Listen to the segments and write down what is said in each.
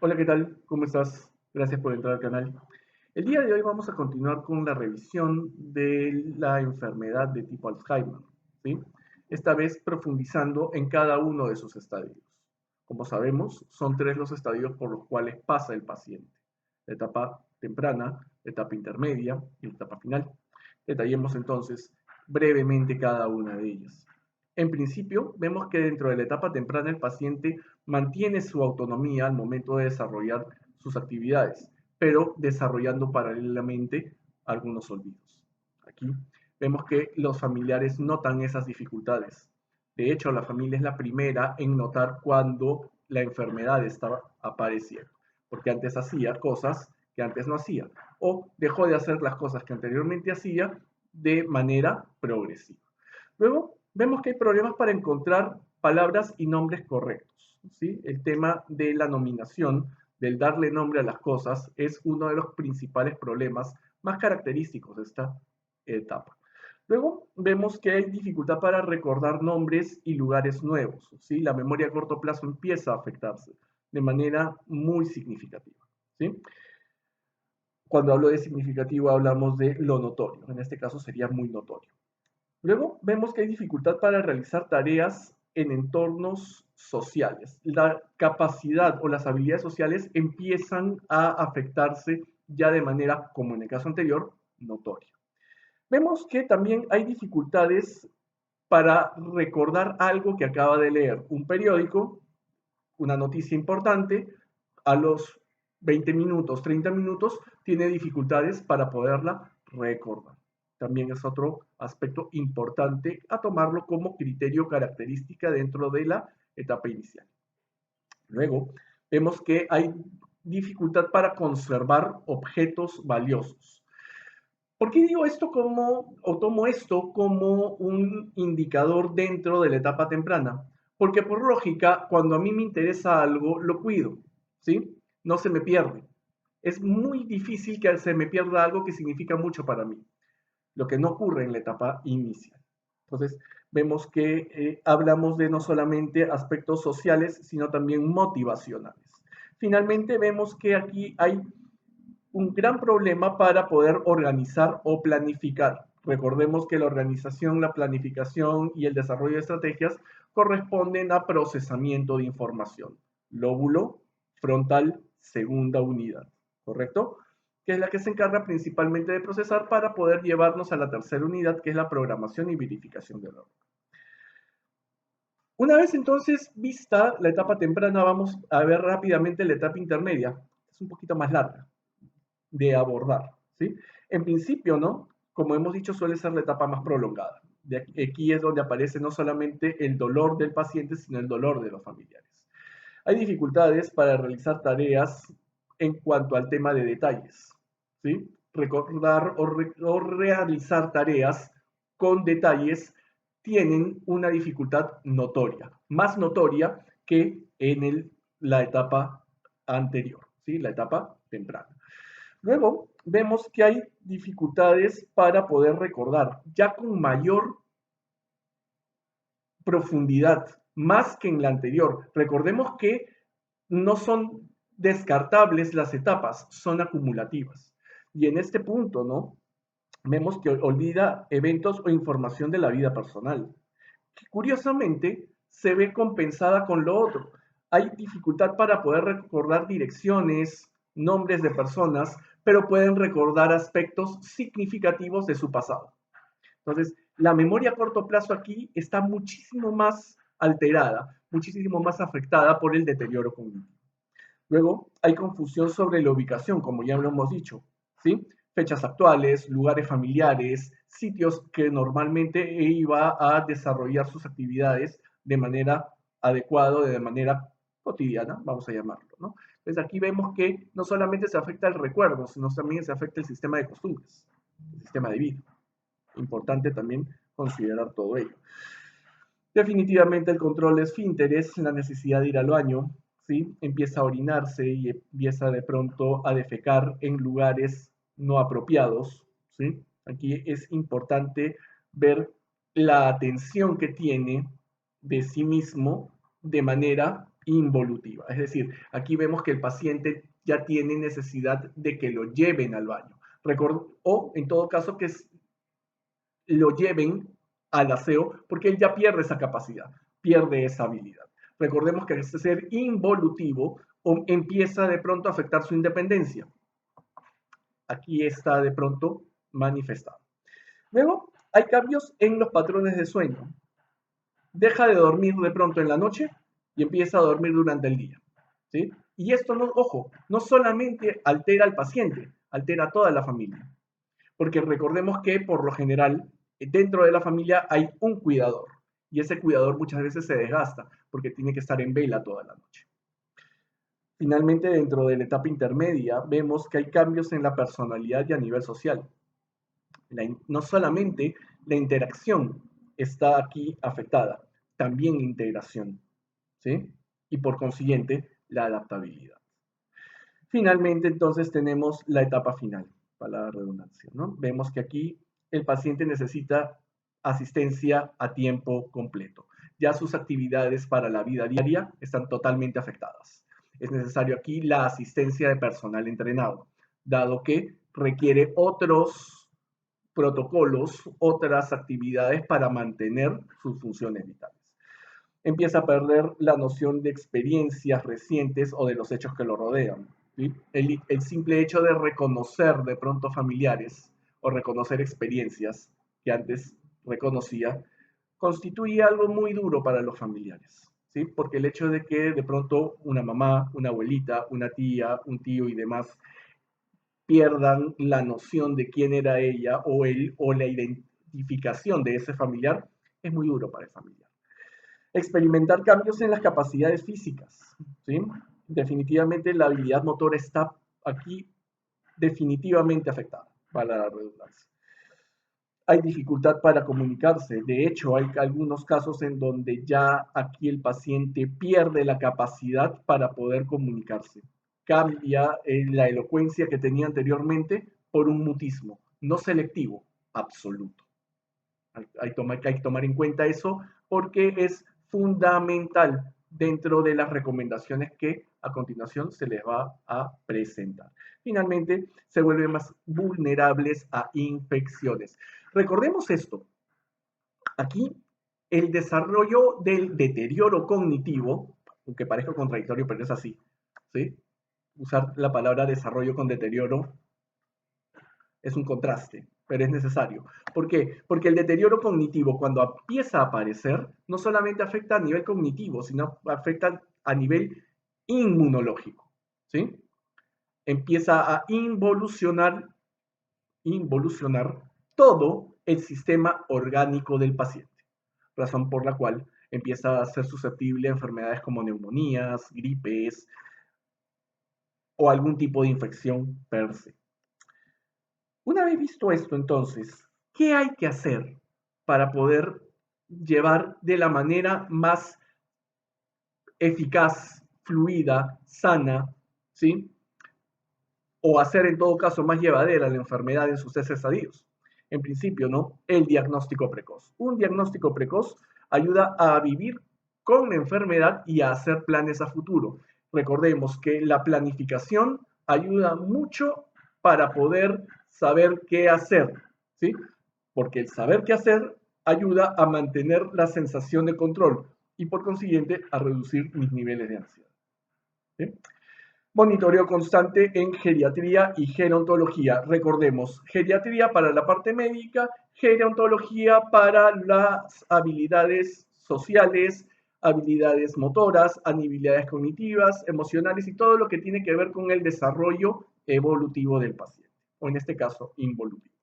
Hola, ¿qué tal? ¿Cómo estás? Gracias por entrar al canal. El día de hoy vamos a continuar con la revisión de la enfermedad de tipo Alzheimer, ¿sí? Esta vez profundizando en cada uno de sus estadios. Como sabemos, son tres los estadios por los cuales pasa el paciente: la etapa temprana, la etapa intermedia y la etapa final. Detallemos entonces brevemente cada una de ellas. En principio, vemos que dentro de la etapa temprana el paciente mantiene su autonomía al momento de desarrollar sus actividades, pero desarrollando paralelamente algunos olvidos. Aquí vemos que los familiares notan esas dificultades. De hecho, la familia es la primera en notar cuando la enfermedad está apareciendo, porque antes hacía cosas que antes no hacía, o dejó de hacer las cosas que anteriormente hacía de manera progresiva. Luego, vemos que hay problemas para encontrar palabras y nombres correctos, ¿sí? El tema de la nominación, del darle nombre a las cosas, es uno de los principales problemas más característicos de esta etapa. Luego vemos que hay dificultad para recordar nombres y lugares nuevos, ¿sí? La memoria a corto plazo empieza a afectarse de manera muy significativa, ¿sí? Cuando hablo de significativo hablamos de lo notorio, en este caso sería muy notorio. Luego vemos que hay dificultad para realizar tareas en entornos sociales. La capacidad o las habilidades sociales empiezan a afectarse ya de manera, como en el caso anterior, notoria. Vemos que también hay dificultades para recordar algo que acaba de leer, un periódico, una noticia importante, a los 20 minutos, 30 minutos, tiene dificultades para poderla recordar. También es otro aspecto importante a tomarlo como criterio característica dentro de la etapa inicial. Luego, vemos que hay dificultad para conservar objetos valiosos. ¿Por qué digo esto como, o tomo esto como un indicador dentro de la etapa temprana? Porque por lógica, cuando a mí me interesa algo, lo cuido, ¿sí? No se me pierde. Es muy difícil que se me pierda algo que significa mucho para mí, lo que no ocurre en la etapa inicial. Entonces, vemos que hablamos de no solamente aspectos sociales, sino también motivacionales. Finalmente, vemos que aquí hay un gran problema para poder organizar o planificar. Recordemos que la organización, la planificación y el desarrollo de estrategias corresponden a procesamiento de información. Lóbulo frontal, segunda unidad, ¿correcto? Que es la que se encarga principalmente de procesar para poder llevarnos a la tercera unidad, que es la programación y verificación del orden. Una vez entonces vista la etapa temprana, vamos a ver rápidamente la etapa intermedia. Es un poquito más larga de abordar, ¿sí? En principio, ¿no? Como hemos dicho, suele ser la etapa más prolongada. De aquí es donde aparece no solamente el dolor del paciente, sino el dolor de los familiares. Hay dificultades para realizar tareas en cuanto al tema de detalles, ¿sí? Recordar o realizar tareas con detalles tienen una dificultad notoria, más notoria que en la etapa anterior, ¿sí? La etapa temprana. Luego vemos que hay dificultades para poder recordar, ya con mayor profundidad, más que en la anterior. Recordemos que no son descartables las etapas, son acumulativas. Y en este punto, ¿no? Vemos que olvida eventos o información de la vida personal, que curiosamente se ve compensada con lo otro. Hay dificultad para poder recordar direcciones, nombres de personas, pero pueden recordar aspectos significativos de su pasado. Entonces, la memoria a corto plazo aquí está muchísimo más alterada, muchísimo más afectada por el deterioro cognitivo. Luego, hay confusión sobre la ubicación, como ya lo hemos dicho, ¿sí? Fechas actuales, lugares familiares, sitios que normalmente iba a desarrollar sus actividades de manera adecuada, de manera cotidiana, vamos a llamarlo, ¿no? Entonces aquí vemos que no solamente se afecta el recuerdo, sino también se afecta el sistema de costumbres, el sistema de vida. Importante también considerar todo ello. Definitivamente el control de esfínteres, la necesidad de ir al baño, ¿sí? Empieza a orinarse y empieza de pronto a defecar en lugares no apropiados, ¿sí? Aquí es importante ver la atención que tiene de sí mismo de manera involutiva. Es decir, aquí vemos que el paciente ya tiene necesidad de que lo lleven al baño. O en todo caso que lo lleven al aseo porque él ya pierde esa capacidad, pierde esa habilidad. Recordemos que este ser involutivo empieza de pronto a afectar su independencia. Aquí está de pronto manifestado. Luego, hay cambios en los patrones de sueño. Deja de dormir de pronto en la noche y empieza a dormir durante el día. ¿Sí? Y esto, no, ojo, no solamente altera al paciente, altera a toda la familia. Porque recordemos que por lo general dentro de la familia hay un cuidador y ese cuidador muchas veces se desgasta porque tiene que estar en vela toda la noche. Finalmente, dentro de la etapa intermedia, vemos que hay cambios en la personalidad y a nivel social. No solamente la interacción está aquí afectada, también la integración, ¿sí? Y por consiguiente, la adaptabilidad. Finalmente, entonces, tenemos la etapa final, para la redundancia, ¿no? Vemos que aquí el paciente necesita asistencia a tiempo completo. Ya sus actividades para la vida diaria están totalmente afectadas. Es necesario aquí la asistencia de personal entrenado, dado que requiere otros protocolos, otras actividades para mantener sus funciones vitales. Empieza a perder la noción de experiencias recientes o de los hechos que lo rodean. ¿Sí? El simple hecho de reconocer de pronto familiares o reconocer experiencias que antes reconocía, constituye algo muy duro para los familiares. ¿Sí? Porque el hecho de que de pronto una mamá, una abuelita, una tía, un tío y demás pierdan la noción de quién era ella o él o la identificación de ese familiar, es muy duro para el familiar. Experimentar cambios en las capacidades físicas, ¿sí? Definitivamente la habilidad motora está aquí definitivamente afectada, para la redundancia. Hay dificultad para comunicarse. De hecho, hay algunos casos en donde ya aquí el paciente pierde la capacidad para poder comunicarse. Cambia la elocuencia que tenía anteriormente por un mutismo, no selectivo, absoluto. Hay que tomar en cuenta eso porque es fundamental dentro de las recomendaciones que a continuación se les va a presentar. Finalmente, se vuelven más vulnerables a infecciones. Recordemos esto. Aquí, el desarrollo del deterioro cognitivo, aunque parezca contradictorio, pero es así, ¿sí? Usar la palabra desarrollo con deterioro es un contraste, pero es necesario. ¿Por qué? Porque el deterioro cognitivo, cuando empieza a aparecer, no solamente afecta a nivel cognitivo, sino afecta a nivel inmunológico, ¿sí? Empieza a involucionar todo el sistema orgánico del paciente, razón por la cual empieza a ser susceptible a enfermedades como neumonías, gripes o algún tipo de infección per se. Una vez visto esto, entonces, ¿qué hay que hacer para poder llevar de la manera más eficaz, fluida, sana, ¿sí? O hacer en todo caso más llevadera la enfermedad en sus estadios? En principio, ¿no? El diagnóstico precoz. Un diagnóstico precoz ayuda a vivir con la enfermedad y a hacer planes a futuro. Recordemos que la planificación ayuda mucho para poder saber qué hacer, ¿sí? Porque el saber qué hacer ayuda a mantener la sensación de control y por consiguiente a reducir mis niveles de ansiedad, ¿sí? Monitoreo constante en geriatría y gerontología. Recordemos, geriatría para la parte médica, gerontología para las habilidades sociales, habilidades motoras, habilidades cognitivas, emocionales y todo lo que tiene que ver con el desarrollo evolutivo del paciente, o en este caso, involutivo.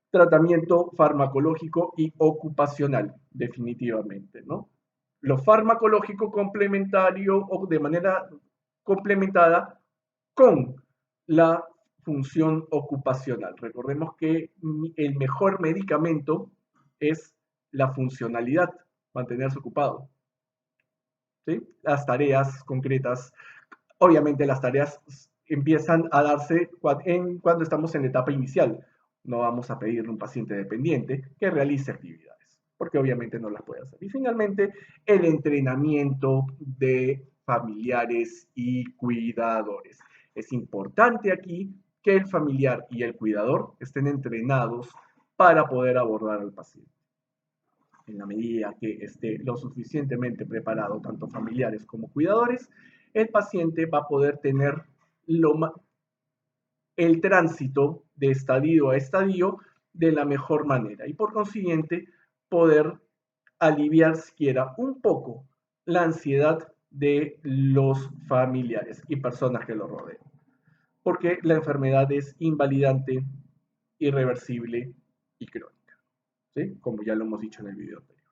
Tratamiento farmacológico y ocupacional, definitivamente, ¿no? Lo farmacológico complementario o de manera complementada con la función ocupacional. Recordemos que el mejor medicamento es la funcionalidad, mantenerse ocupado, ¿sí? Las tareas concretas, obviamente las tareas empiezan a darse cuando estamos en la etapa inicial. No vamos a pedirle a un paciente dependiente que realice actividades, porque obviamente no las puede hacer. Y finalmente, el entrenamiento de familiares y cuidadores. Es importante aquí que el familiar y el cuidador estén entrenados para poder abordar al paciente. En la medida que esté lo suficientemente preparado, tanto familiares como cuidadores, el paciente va a poder tener el tránsito de estadio a estadio de la mejor manera y por consiguiente poder aliviar siquiera un poco la ansiedad de los familiares y personas que lo rodean. Porque la enfermedad es invalidante, irreversible y crónica, ¿sí? Como ya lo hemos dicho en el video anterior.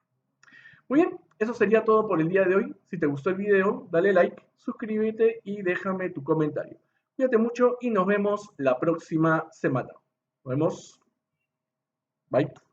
Muy bien, eso sería todo por el día de hoy. Si te gustó el video, dale like, suscríbete y déjame tu comentario. Cuídate mucho y nos vemos la próxima semana. Nos vemos. Bye.